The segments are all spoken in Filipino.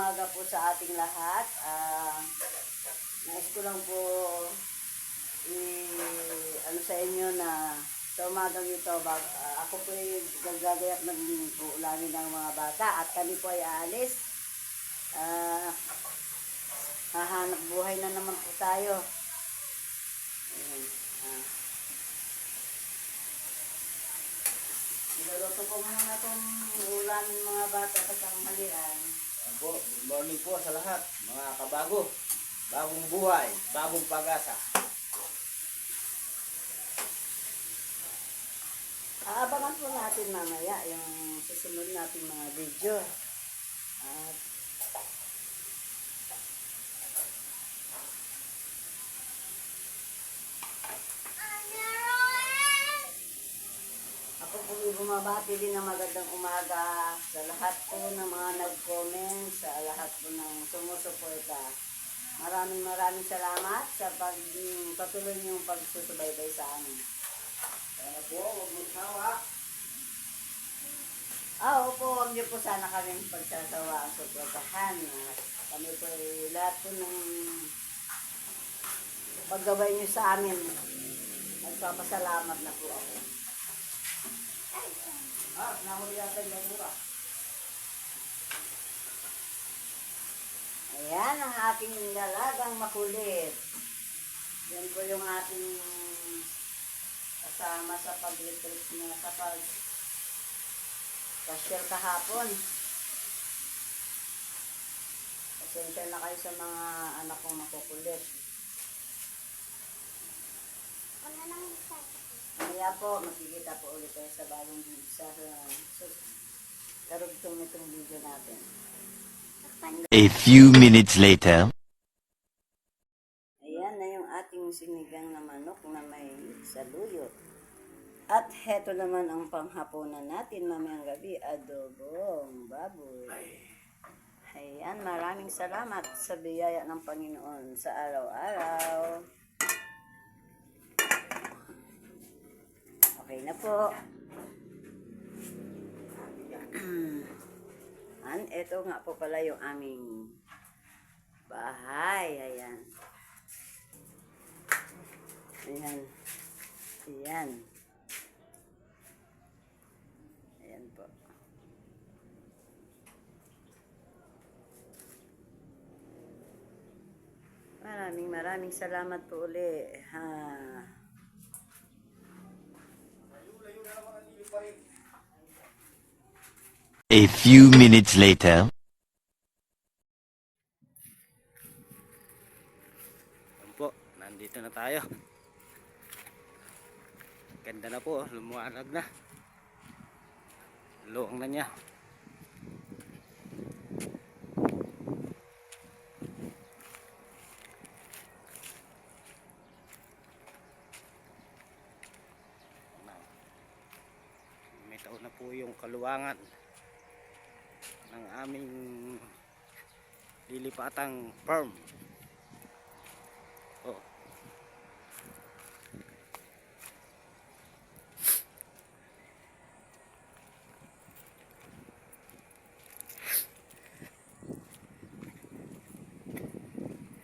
umaga po sa ating lahat. Nais ko lang po ano sa inyo na sa umagang ito, ako po ay gagayak ng uulamin ng mga bata at kami po ay aalis. Hahanap buhay na naman po tayo. Ayan. Niluluto ko muna itong ulamin mga bata sa tanghalian. Good morning po sa lahat, mga kabago. Bagong buhay, bagong pag-asa. Aabangan po natin mamaya yung susunod nating mga video. At ako po bumabati din ng magandang umaga sa lahat po ng mga nag-comment, sa lahat po ng sumusuporta. Maraming salamat sa patuloy niyong pagsusubaybay sa amin. Kaya po, huwag mo sawa. Opo, huwag niyo po sana kaming pagsasawaan sa suportahan. Kami po lahat po ng paggabay niyo sa amin. Nagpapasalamat na po ako. Nahuli yata yung basura. Ayan ang aking dalagang makulit. Yan po yung ating kasama sa pag-retreat na sa pag-pasyal kahapon. Pasensya na kayo sa mga anak kong makukulit. Kaya po, makikita po ulit tayo sa bagong video sa karugtong nitong video natin. A few minutes later. Ayan na yung ating sinigang na manok na may saluyot. At heto naman ang panghapunan natin mamayang gabi, adobong baboy. Ayan, maraming salamat sa biyaya ng Panginoon sa araw-araw. Okay na po. Ito nga po pala yung aming bahay. Ayan. Ayan. Ayan. Ayan po. Maraming salamat po uli. A few minutes later. Po, nandito na tayo. Ganda na po, lumuwanag na. Luwang na niya. May taon na po yung kaluwangan ng aming lilipatang farm. Oh.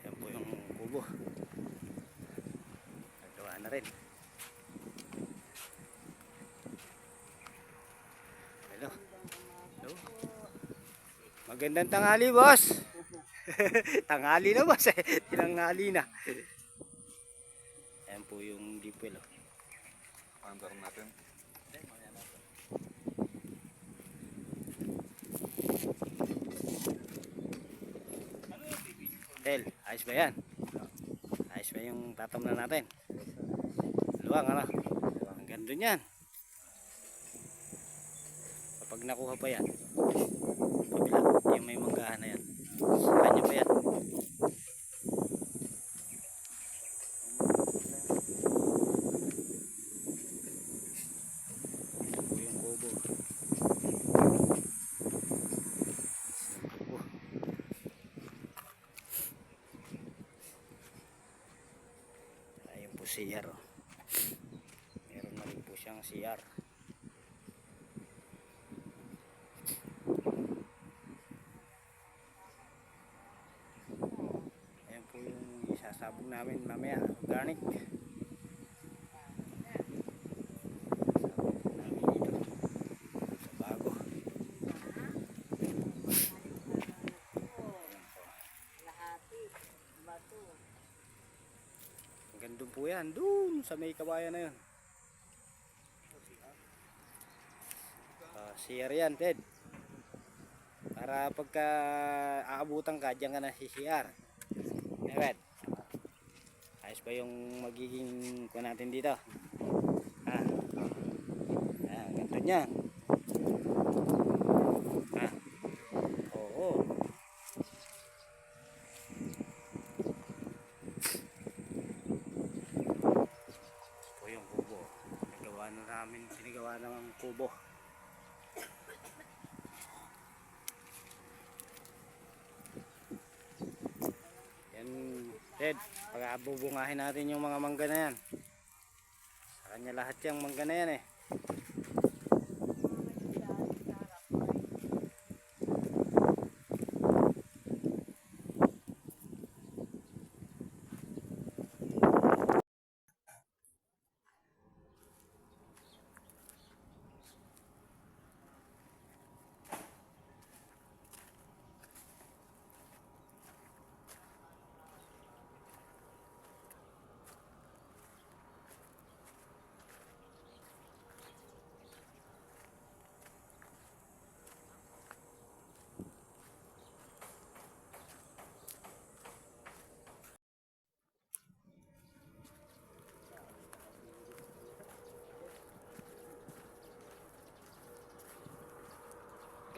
Yan po yung kubo. Nagawa na rin. Hello. Hello. Magandang tanghali, boss. Tanghali na, boss. Tinanghali na. Ayan po yung deep well. Andar natin. Tel, ayos ba yan? Ayos ba yung tatam na natin? Luwang, ano? Ang ganda yan. Kapag nakuha pa yan, kabila, yung may manggahan na yan. Kanya pa yan. Yung kubo. Ayun po CR. Meron na rin po siyang CR. Sabog namin mamaya, organic. Sabog namin dito sa bago. Lahati, bato. Hanggang doon po yan, doon sa may kabayan na yun. CR yan, Ted. Para pagka aabutan ka, dyan ka na si CR. Evet. Ayos ba yung magiging kuha natin dito? Ah. Ah, ganito niya. Ah. Oo. Ito yung kubo. Nagawa na namin, sinigawa ng kubo. Yan, Ted, pag-abubungahin natin yung mga mangga na yan. Sa kanya lahat yung mangga na yan eh.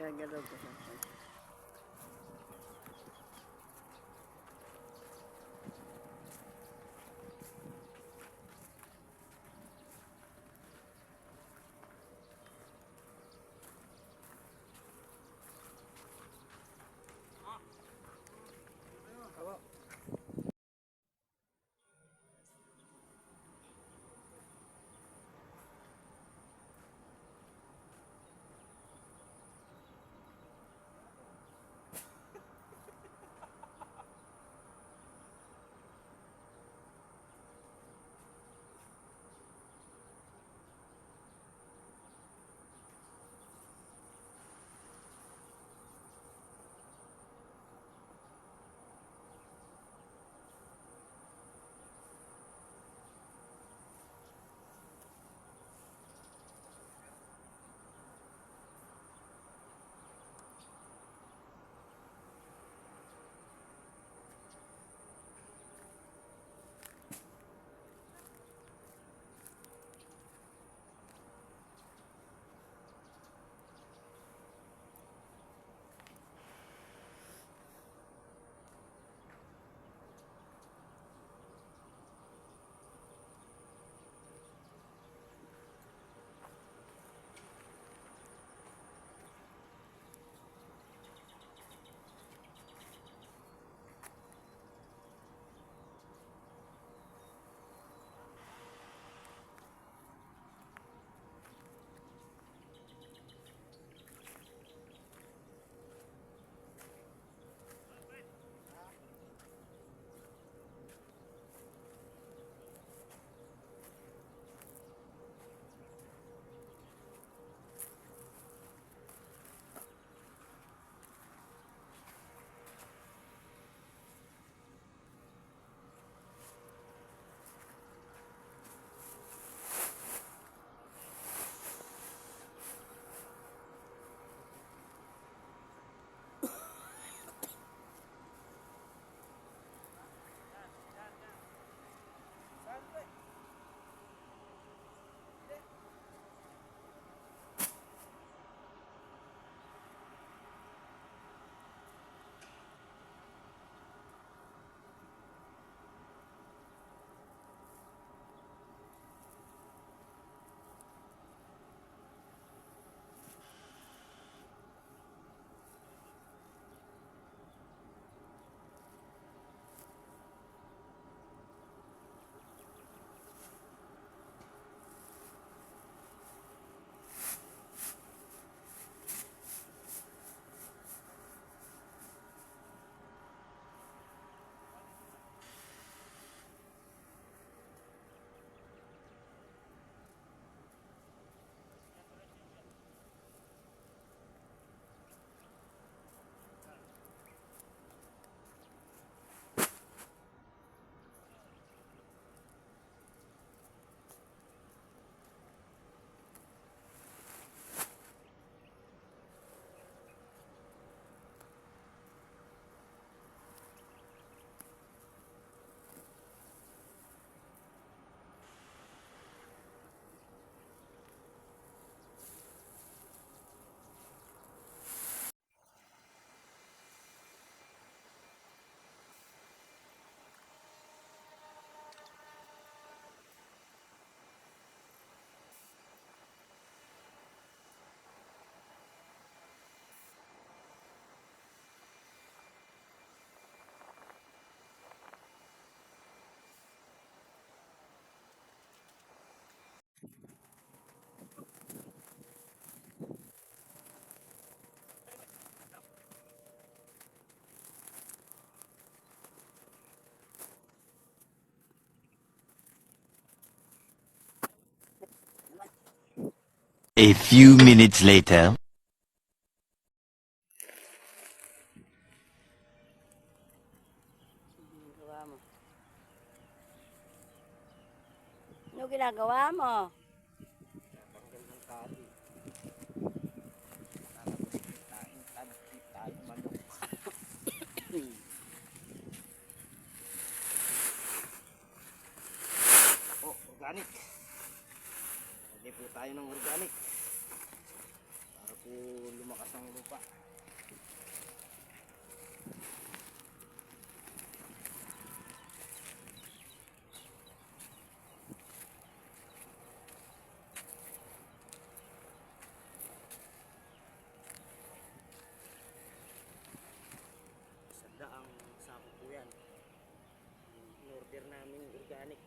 Gagalaw ko. A few minutes later. Ginagawa mo. Ano ginagawa mo? Tanggal ng tali. Tayo manok. Oh, organic. Lagay po tayo ng organic. Para po lumakas ang lupa. Sada ang sako po yan. In-order namin organic.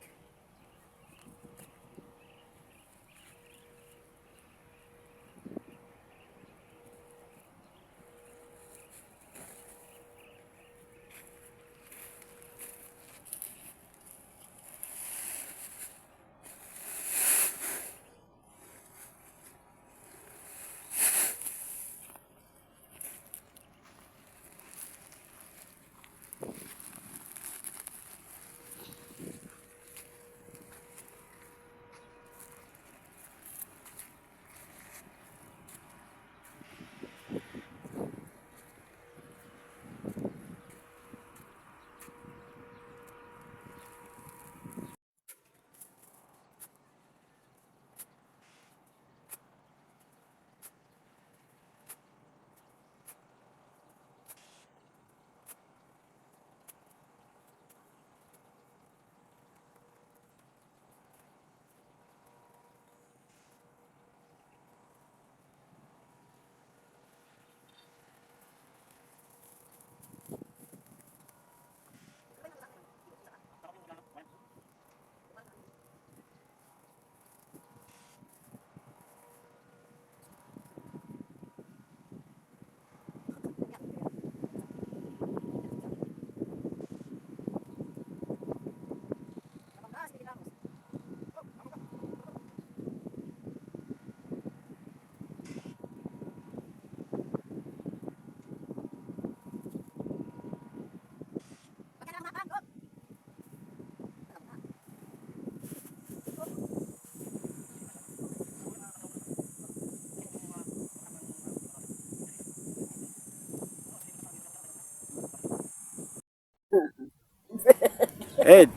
Ed,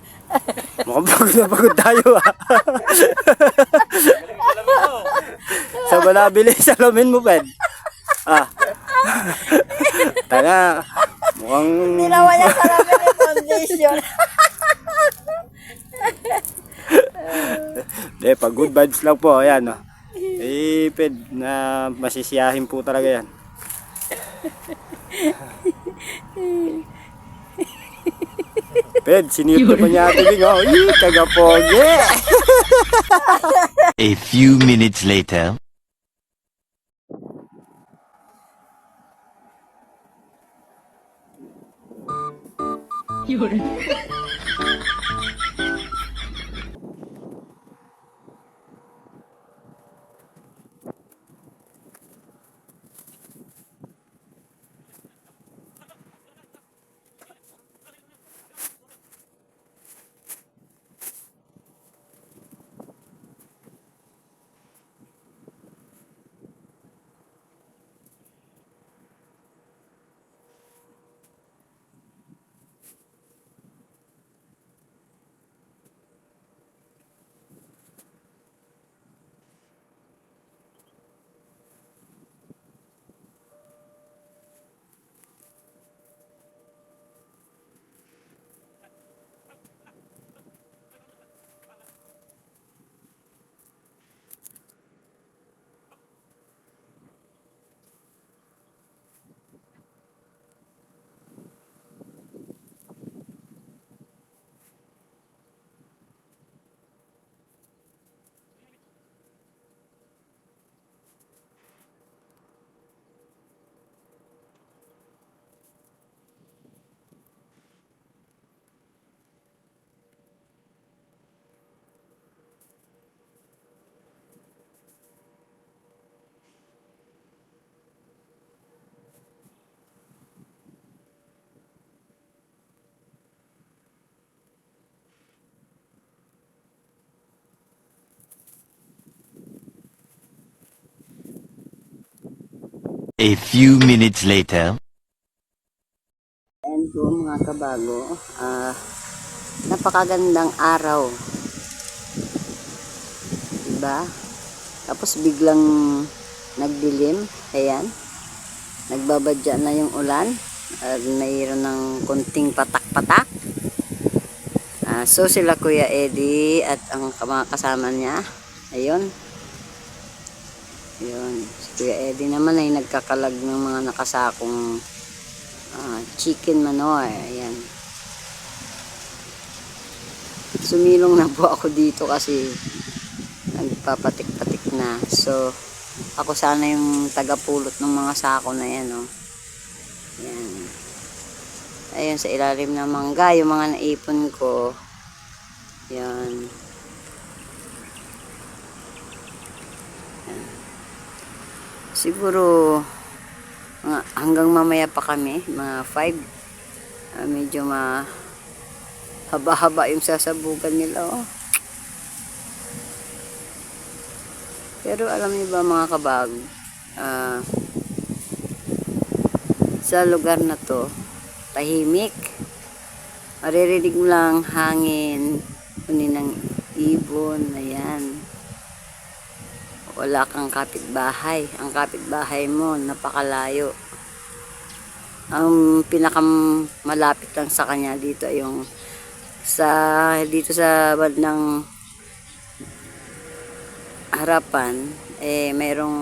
mukhang pagod na pagod tayo ah. Sa ba nabili salamin mo, Ped? Ah. Tanga, mukhang... Ginawa niya sa namin yung condition. Hindi, pag good vibes lang po, ayan oh. Eh, Ped, na masisiyahin po talaga yan. Ped, siniyot pa niya ate Bing, oh. Ih, kagapoge! A few minutes later. A few minutes later. And po mga kabago, napakagandang araw. Diba? Tapos biglang nagdilim. Ayan. Nagbabadya na yung ulan. At mayroon ng konting patak-patak. So sila Kuya Eddie at ang mga kasama niya. Ayun. Yun. Si Kuya Eddie naman ay nagkakalag ng mga nakasakong chicken manure. Ayan. Sumilong na po ako dito kasi nagpapatik-patik na. So, ako sana yung tagapulot ng mga sako na yan. Oh. Ayan. Ayan sa ilalim ng mangga. Yung mga naipon ko. Ayan. Siguro hanggang mamaya pa kami, mga 5. Medyo haba-haba yung sasabugan nila. Oh. Pero alam niyo ba mga kabag, sa lugar na to, tahimik. Maririnig mo lang hangin, kunin ng ibon, ayan. Wala kang kapitbahay. Ang kapitbahay mo, napakalayo. Ang pinakamalapit lang sa kanya dito ay yung dito sa bandang harapan, mayroong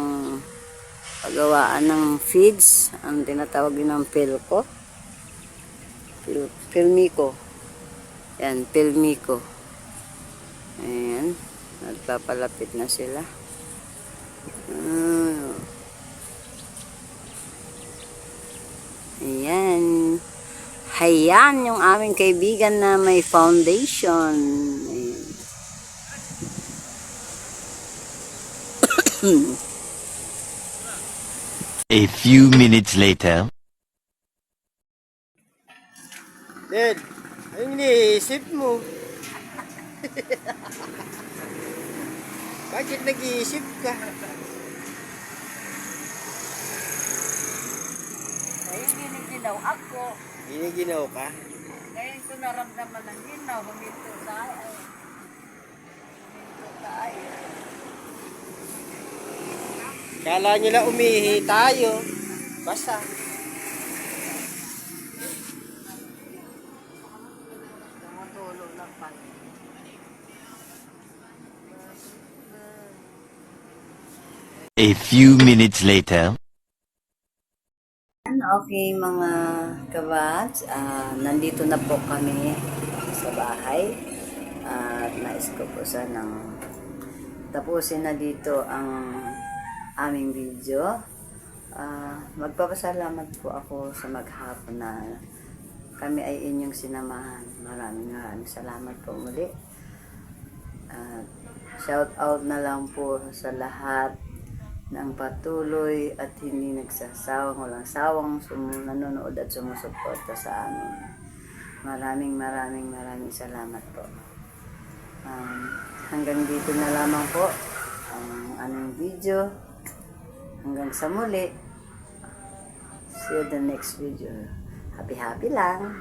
pagawaan ng feeds, ang tinatawag din ng Pilmico. Yan, Pilmico. Ayan, nagpapalapit na sila. Ayan. Hayan yung aming kaibigan na may foundation. Ayan. A few minutes later. Dad, anong iniisip mo? Bakit nag-iisip ka? Ayun, giniginaw ako. Giniginaw ka? Ngayon ko naramdaman ng ginaw. Huminto tayo. Huminto tayo. Kala nila umihi tayo. Basta. Tumutulo lang pa. A few minutes later. Okay mga kabats, nandito na po kami sa bahay at nais ko po sanang tapusin na dito ang aming video. Magpapasalamat po ako sa maghapon na kami ay inyong sinamahan. Maraming salamat po muli. Shout out na lang po sa lahat ng patuloy at hindi nagsasawang, walang sawang nanonood at sumusuporta sa amin. Maraming salamat po. Hanggang dito na lamang po ang aming video. Hanggang sa muli. See you the next video. Happy lang.